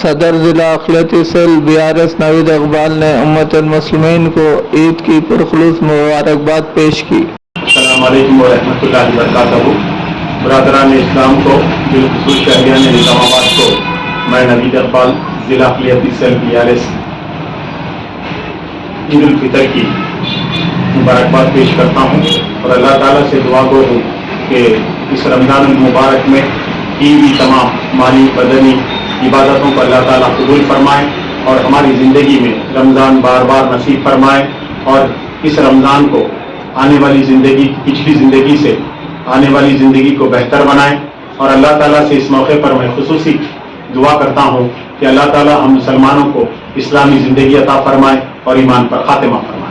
सदर ज़िला अक़लियती cell BRS Naveed Iqbal ने उम्मतुल मुस्लिमीन को ईद की पुरखुलूस मुबारकबाद पेश की। अस्सलामु अलैकुम व रहमतुल्लाहि व बरकातहू। बरादरान इस्लाम को, बिलखुसूस शहरियान निज़ामाबाद को मैं नवीद इकबाल ज़िला अक़लियती सेल BRS ईद उल फितर की मुबारकबाद पेश करता हूँ और अल्लाह ताला से दुआ गो हूँ कि इस रमज़ान मुबारक में की भी तमाम माली बदनी इबादतों को अल्लाह ताला कबूल फरमाए और हमारी ज़िंदगी में रमज़ान बार बार नसीब फरमाए और इस रमज़ान को आने वाली ज़िंदगी, पिछली ज़िंदगी से आने वाली ज़िंदगी को बेहतर बनाए। और अल्लाह ताला से इस मौके पर मैं खुसूसी दुआ करता हूँ कि अल्लाह ताला हम मुसलमानों को इस्लामी ज़िंदगी अता फरमाए और ईमान पर खातिमा फरमाए।